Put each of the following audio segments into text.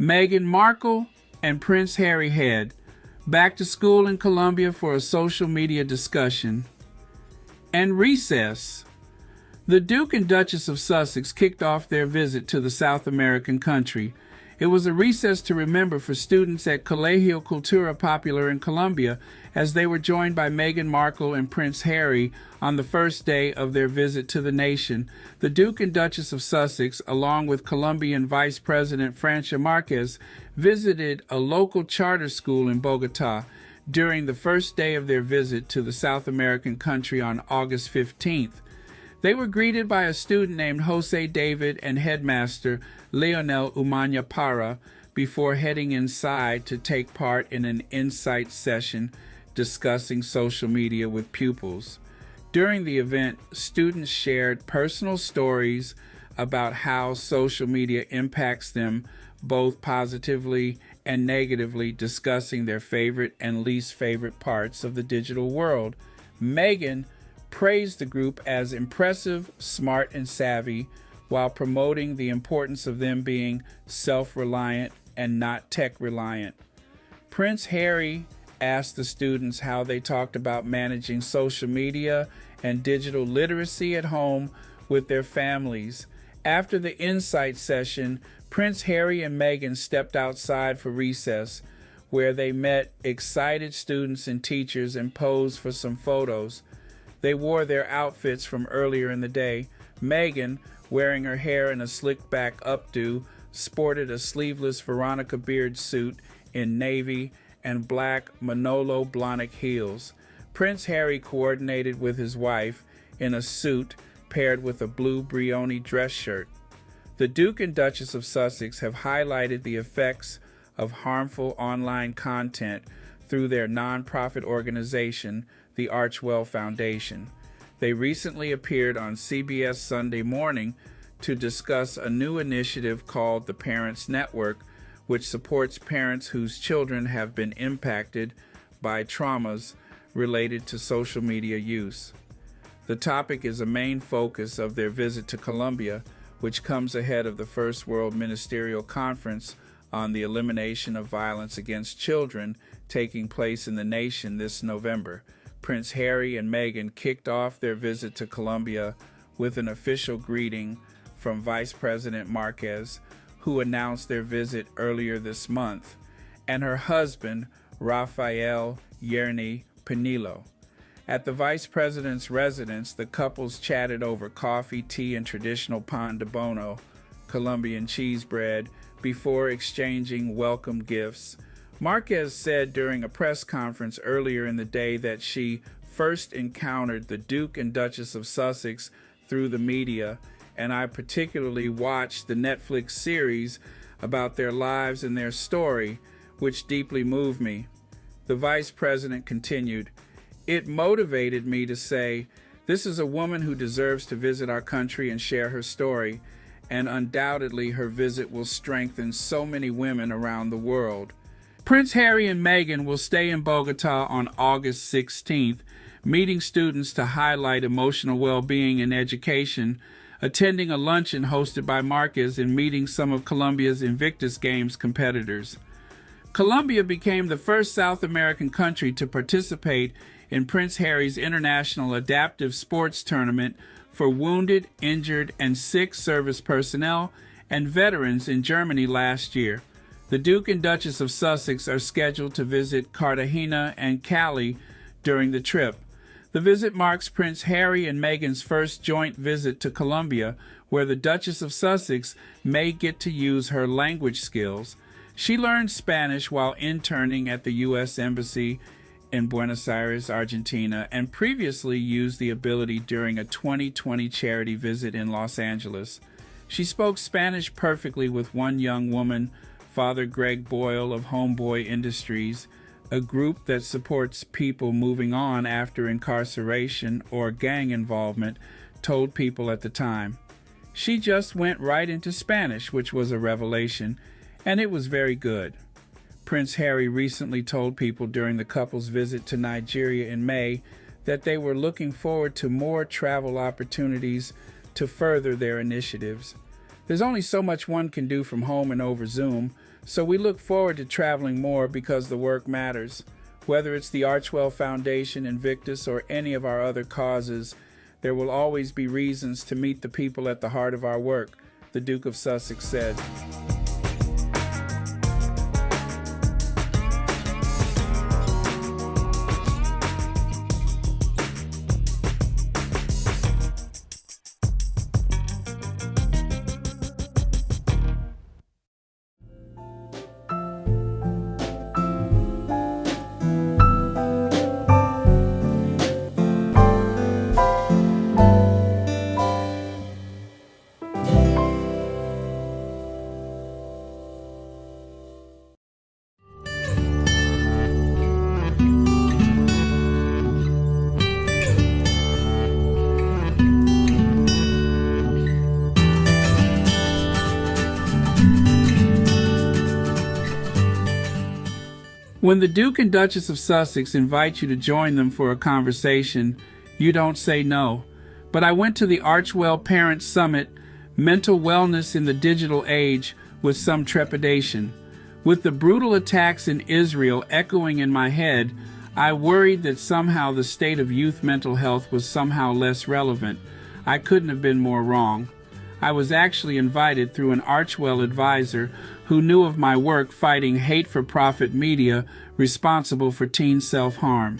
Meghan Markle and Prince Harry head back to school in Colombia for a social media discussion. And recess. The Duke and Duchess of Sussex kicked off their visit to the South American country. It was a recess to remember for students at Colegio Cultura Popular in Colombia, as they were joined by Meghan Markle and Prince Harry on the first day of their visit to the nation. The Duke and Duchess of Sussex, along with Colombian Vice President Francia Marquez, visited a local charter school in Bogotá during the first day of their visit to the South American country on August 15th. They were greeted by a student named Jose David and headmaster Leonel Umaña Parra before heading inside to take part in an insight session discussing social media with pupils. During the event, students shared personal stories about how social media impacts them both positively and negatively, discussing their favorite and least favorite parts of the digital world. Meghan praised the group as impressive, smart, and savvy, while promoting the importance of them being self-reliant and not tech-reliant. Prince Harry asked the students how they talked about managing social media and digital literacy at home with their families. After the insight session, Prince Harry and Meghan stepped outside for recess, where they met excited students and teachers and posed for some photos. They wore their outfits from earlier in the day. Meghan, wearing her hair in a slick-back updo, sported a sleeveless Veronica Beard suit in navy and black Manolo Blahnik heels. Prince Harry coordinated with his wife in a suit paired with a blue Brioni dress shirt. The Duke and Duchess of Sussex have highlighted the effects of harmful online content through their nonprofit organization, the Archwell Foundation. They recently appeared on CBS Sunday Morning to discuss a new initiative called the Parents Network, which supports parents whose children have been impacted by traumas related to social media use. The topic is a main focus of their visit to Colombia, which comes ahead of the First World Ministerial Conference on the Elimination of Violence Against Children taking place in the nation this November. Prince Harry and Meghan kicked off their visit to Colombia with an official greeting from Vice President Marquez, who announced their visit earlier this month, and her husband, Rafael Yerny Pinillo. At the Vice President's residence, the couples chatted over coffee, tea, and traditional pan de bono, Colombian cheese bread, before exchanging welcome gifts. Marquez said during a press conference earlier in the day that she first encountered the Duke and Duchess of Sussex through the media, and I particularly watched the Netflix series about their lives and their story, which deeply moved me. The vice president continued, "It motivated me to say, this is a woman who deserves to visit our country and share her story, and undoubtedly her visit will strengthen so many women around the world." Prince Harry and Meghan will stay in Bogotá on August 16th, meeting students to highlight emotional well-being and education, attending a luncheon hosted by Marquez, and meeting some of Colombia's Invictus Games competitors. Colombia became the first South American country to participate in Prince Harry's International Adaptive Sports Tournament for wounded, injured, and sick service personnel and veterans in Germany last year. The Duke and Duchess of Sussex are scheduled to visit Cartagena and Cali during the trip. The visit marks Prince Harry and Meghan's first joint visit to Colombia, where the Duchess of Sussex may get to use her language skills. She learned Spanish while interning at the U.S. Embassy in Buenos Aires, Argentina, and previously used the ability during a 2020 charity visit in Los Angeles. She spoke Spanish perfectly with one young woman, Father Greg Boyle of Homeboy Industries, a group that supports people moving on after incarceration or gang involvement, told People at the time. She just went right into Spanish, which was a revelation, and it was very good. Prince Harry recently told People during the couple's visit to Nigeria in May that they were looking forward to more travel opportunities to further their initiatives. There's only so much one can do from home and over Zoom, so we look forward to traveling more because the work matters. Whether it's the Archwell Foundation, Invictus, or any of our other causes, there will always be reasons to meet the people at the heart of our work, the Duke of Sussex said. When the Duke and Duchess of Sussex invite you to join them for a conversation, you don't say no. But I went to the Archwell Parent Summit, Mental Wellness in the Digital Age, with some trepidation. With the brutal attacks in Israel echoing in my head, I worried that somehow the state of youth mental health was somehow less relevant. I couldn't have been more wrong. I was actually invited through an Archwell advisor who knew of my work fighting hate-for-profit media responsible for teen self-harm.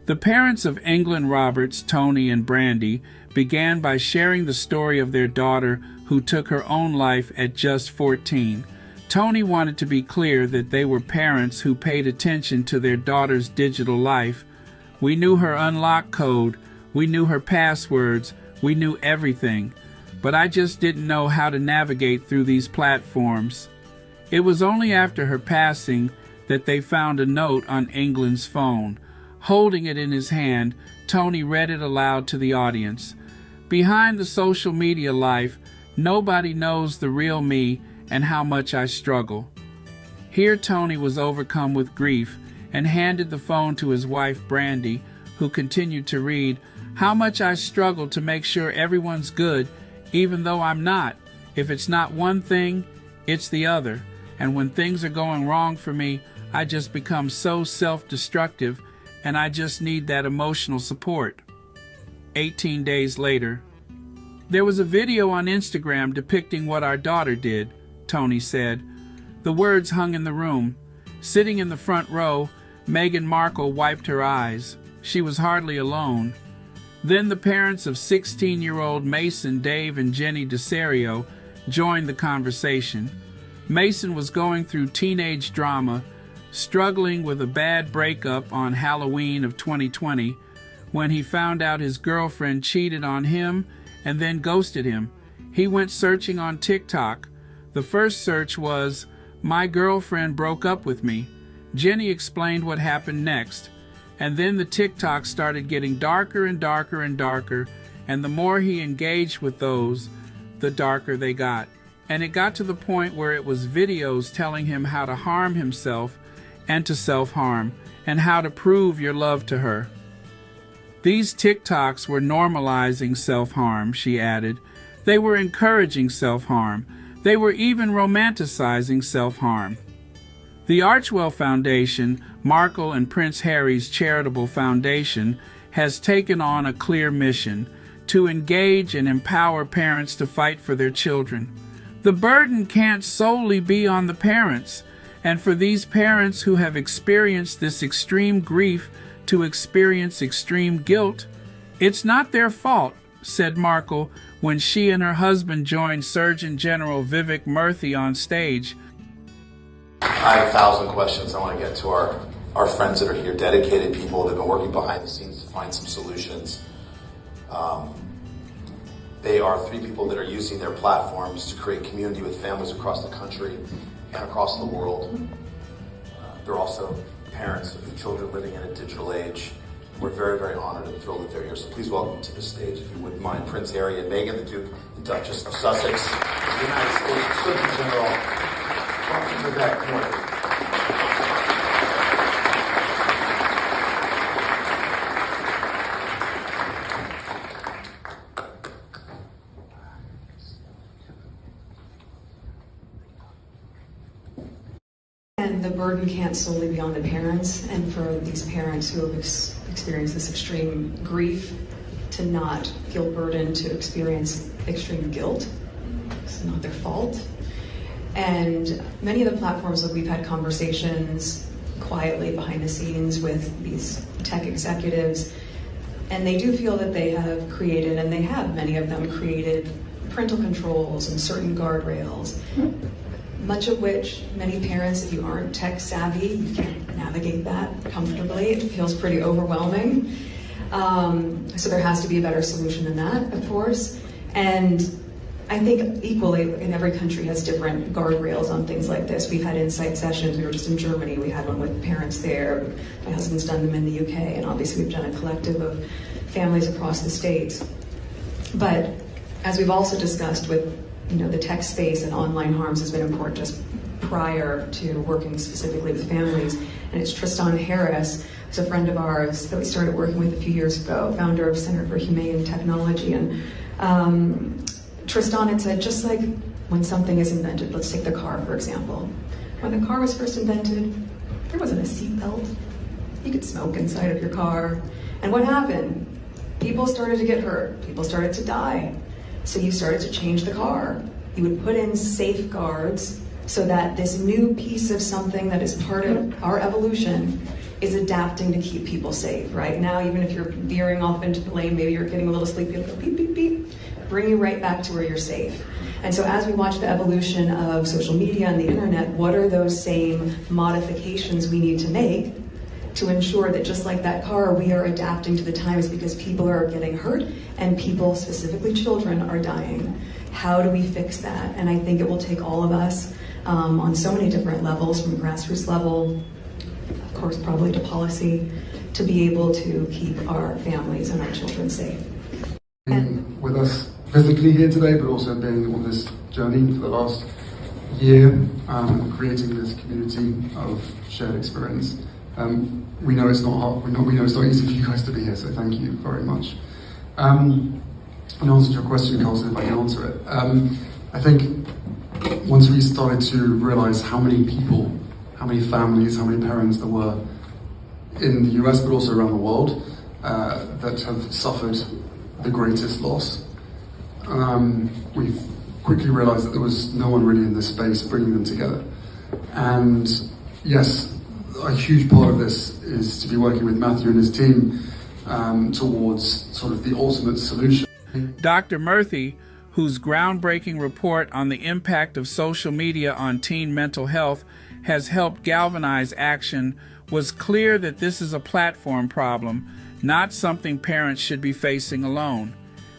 The parents of England Roberts, Tony, and Brandy began by sharing the story of their daughter who took her own life at just 14. Tony wanted to be clear that they were parents who paid attention to their daughter's digital life. We knew her unlock code, we knew her passwords, we knew everything. But I just didn't know how to navigate through these platforms. It was only after her passing that they found a note on England's phone. Holding it in his hand, Tony read it aloud to the audience. Behind the social media life, nobody knows the real me and how much I struggle. Here Tony was overcome with grief and handed the phone to his wife Brandy, who continued to read, "How much I struggle to make sure everyone's good, even though I'm not. If it's not one thing, it's the other. And when things are going wrong for me, I just become so self-destructive, and I just need that emotional support." 18 days later, "There was a video on Instagram depicting what our daughter did," Tony said. The words hung in the room. Sitting in the front row, Meghan Markle wiped her eyes. She was hardly alone. Then the parents of 16-year-old Mason, Dave, and Jenny DeSario joined the conversation. Mason was going through teenage drama, struggling with a bad breakup on Halloween of 2020 when he found out his girlfriend cheated on him and then ghosted him. He went searching on TikTok. The first search was, "My girlfriend broke up with me." Jenny explained what happened next. And then the TikTok started getting darker and darker and darker, and the more he engaged with those, the darker they got. And it got to the point where it was videos telling him how to harm himself and to self-harm, and how to prove your love to her. These TikToks were normalizing self-harm, she added. They were encouraging self-harm. They were even romanticizing self-harm. The Archwell Foundation, Markle and Prince Harry's charitable foundation, has taken on a clear mission: to engage and empower parents to fight for their children. The burden can't solely be on the parents, and for these parents who have experienced this extreme grief to experience extreme guilt, it's not their fault, said Markle when she and her husband joined Surgeon General Vivek Murthy on stage. I have 1,000 questions. I want to get to our friends that are here, dedicated people that have been working behind the scenes to find some solutions. They are 3 people that are using their platforms to create community with families across the country and across the world. They're also parents of children living in a digital age. We're very, very honored and thrilled that they're here. So please welcome to the stage, if you wouldn't mind, Prince Harry and Meghan, the Duke and Duchess of Sussex, the United States Surgeon General. Welcome to that point. again, the burden can't solely be on the parents, and for these parents who have experienced this extreme grief to not feel burdened to experience extreme guilt. It's not their fault. And many of the platforms that we've had conversations quietly behind the scenes with these tech executives, and they do feel that they have created, and they have, many of them created, parental controls and certain guardrails, much of which many parents, if you aren't tech savvy, you can't navigate that comfortably. It feels pretty overwhelming. So there has to be a better solution than that, of course. And I think equally, in every country has different guardrails on things like this. We've had insight sessions. We were just in Germany. We had one with parents there. My husband's done them in the UK, and obviously we've done a collective of families across the States. But as we've also discussed with, the tech space and online harms has been important just prior to working specifically with families. And it's Tristan Harris, who's a friend of ours that we started working with a few years ago, founder of Center for Humane Technology. And Tristan had said, just like when something is invented, let's take the car, for example. When the car was first invented, there wasn't a seatbelt. You could smoke inside of your car. And what happened? People started to get hurt. People started to die. So you started to change the car. You would put in safeguards so that this new piece of something that is part of our evolution is adapting to keep people safe. Right now, even if you're veering off into the lane, maybe you're getting a little sleepy, it'll go beep, beep, beep, bring you right back to where you're safe. And so as we watch the evolution of social media and the internet, what are those same modifications we need to make to ensure that just like that car, we are adapting to the times, because people are getting hurt and people, specifically children, are dying. How do we fix that? And I think it will take all of us on so many different levels, from grassroots level, of course, probably to policy, to be able to keep our families and our children safe. Being with us physically here today, but also being on this journey for the last year, creating this community of shared experience. We know it's not hard. We know it's not easy for you guys to be here, so thank you very much. In answer to your question, Carlson, if I can answer it, I think once we started to realize how many people, how many families, how many parents there were in the US, but also around the world, that have suffered the greatest loss, we've quickly realized that there was no one really in this space bringing them together. And yes, a huge part of this is to be working with Matthew and his team towards sort of the ultimate solution. Dr. Murthy, whose groundbreaking report on the impact of social media on teen mental health has helped galvanize action, was clear that this is a platform problem, not something parents should be facing alone.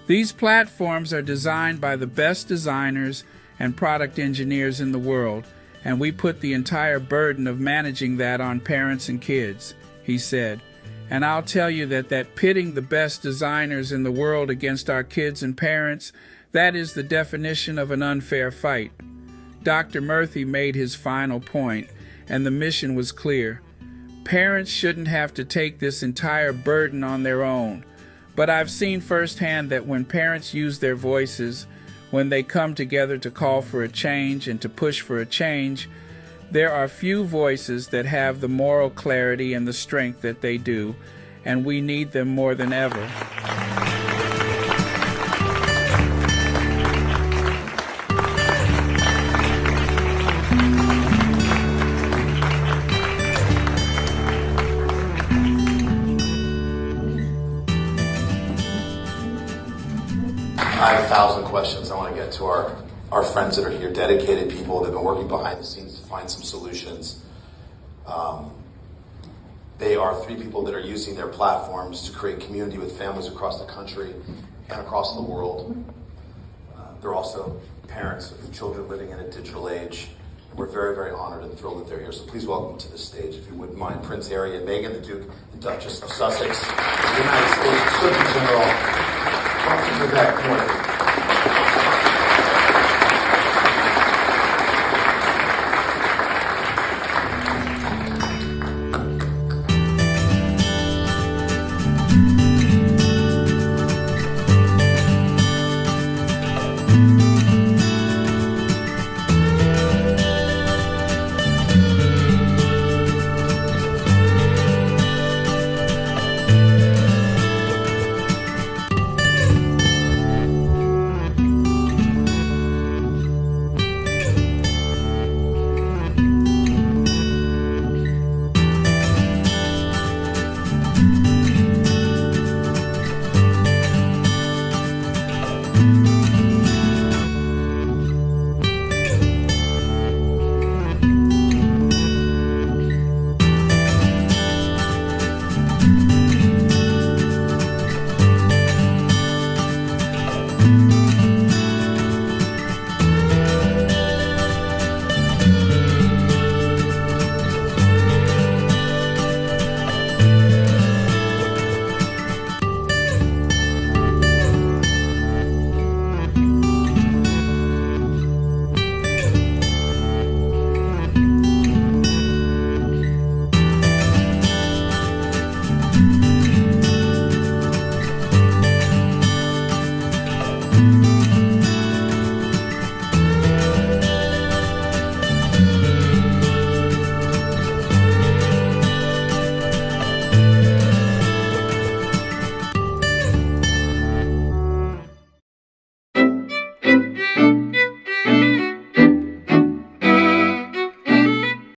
These platforms are designed by the best designers and product engineers in the world, and we put the entire burden of managing that on parents and kids, he said. And I'll tell you that pitting the best designers in the world against our kids and parents, that is the definition of an unfair fight. Dr. Murthy made his final point, and the mission was clear. Parents shouldn't have to take this entire burden on their own. But I've seen firsthand that when parents use their voices, when they come together to call for a change and to push for a change, there are few voices that have the moral clarity and the strength that they do, and we need them more than ever. I have 1,000 questions I want to get to our friends that are here, dedicated people that have been working behind the scenes to find some solutions. They are 3 people that are using their platforms to create community with families across the country and across the world. They're also parents of children living in a digital age. And we're very, very honored and thrilled that they're here. So please welcome to the stage, if you wouldn't mind, Prince Harry and Meghan, the Duke and Duchess of Sussex, the United States Surgeon General, Dr. Vivek Murthy.